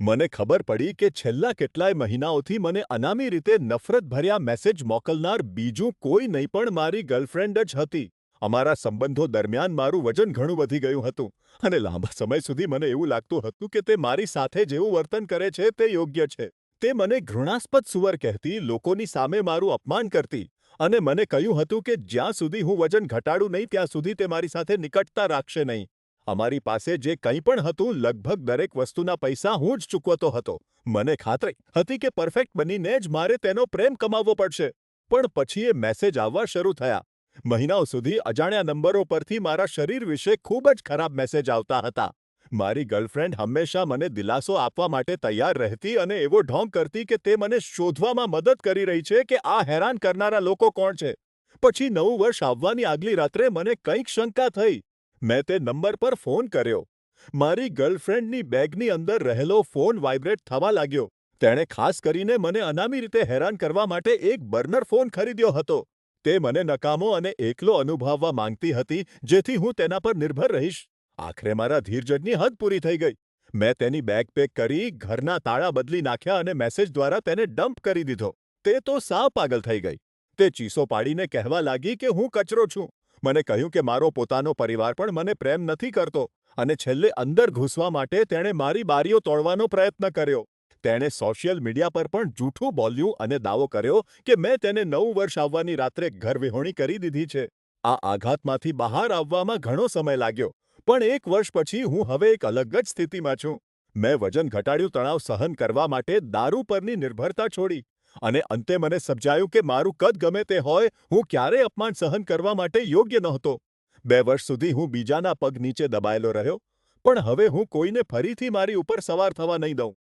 મને ખબર પડી કે છેલ્લા કેટલાય મહિનાઓથી મને અનામી રીતે નફરતભર્યા મેસેજ મોકલનાર બીજું કોઈ નહીં પણ મારી ગર્લફ્રેન્ડ જ હતી. અમારા સંબંધો દરમિયાન મારું વજન ઘણું વધી ગયું હતું અને લાંબા સમય સુધી મને એવું લાગતું હતું કે તે મારી સાથે જેવું વર્તન કરે છે તે યોગ્ય છે. તે મને ઘૃણાસ્પદ સુવર કહેતી, લોકોની સામે મારું અપમાન કરતી અને મને કહ્યું હતું કે જ્યાં સુધી હું વજન ઘટાડું નહીં ત્યાં સુધી તે મારી સાથે નિકટતા રાખશે નહીં. અમારી પાસે જે કંઈ પણ હતું, લગભગ દરેક વસ્તુના પૈસા હું જ ચૂકવતો હતો. મને ખાતરી હતી કે પરફેક્ટ બનીને જ મારે તેનો પ્રેમ કમાવવો પડશે. પણ પછી એ મેસેજ આવવા શરૂ થયા. મહિનાઓ સુધી અજાણ્યા નંબરો પરથી મારા શરીર વિશે ખૂબ જ ખરાબ મેસેજ આવતા હતા. મારી ગર્લફ્રેન્ડ હંમેશા મને દિલાસો આપવા માટે તૈયાર રહેતી અને એવો ઢોંગ કરતી કે તે મને શોધવામાં મદદ કરી રહી છે કે આ હેરાન કરનારા લોકો કોણ છે. પછી નવું વર્ષ આવવાની આગલી રાત્રે મને કંઈક શંકા થઈ. મેં તે નંબર પર ફોન કર્યો. મારી ગર્લફ્રેન્ડની બેગની અંદર રહેલો ફોન વાઇબ્રેટ થવા લાગ્યો. તેણે ખાસ કરીને મને અનામી રીતે હેરાન કરવા માટે એક બર્નર ફોન ખરીદ્યો હતો. તે મને નકામો અને એકલો અનુભવવા માંગતી હતી, જેથી હું તેના પર નિર્ભર રહીશ. આખરે મારા ધીરજની હદ પૂરી થઈ ગઈ. મેં તેની બેગ પેક કરી, ઘરના તાળા બદલી નાખ્યા અને મેસેજ દ્વારા તેને ડમ્પ કરી દીધો. તે તો સાવ પાગલ થઈ ગઈ. તે ચીસો પાડીને કહેવા લાગી કે હું કચરો છું. મને કહ્યું કે મારો પોતાનો પરિવાર પણ મને પ્રેમ નથી કરતો અને છેલ્લે અંદર ઘૂસવા માટે તેણે મારી બારીઓ તોડવાનો પ્રયત્ન કર્યો. તેણે સોશિયલ મીડિયા પર પણ જૂઠું બોલ્યું અને દાવો કર્યો કે મેં તેને નવું વર્ષ આવવાની રાત્રે ઘરવિહોણી કરી દીધી છે. આ આઘાતમાંથી બહાર આવવામાં ઘણો સમય લાગ્યો, પણ એક વર્ષ પછી હું હવે એક અલગ જ સ્થિતિમાં છું. મેં વજન ઘટાડ્યું તણાવ સહન કરવા માટે દારૂ પરની નિર્ભરતા છોડી અને અંતે મને સમજાયું કે મારું કદ ગમે તે હોય, હું ક્યારેય અપમાન સહન કરવા માટે યોગ્ય નહોતો. 2 વર્ષ સુધી હું બીજાના પગ નીચે દબાયેલો રહ્યો, પણ હવે હું કોઈને ફરીથી મારી ઉપર સવાર થવા નહીં દઉં.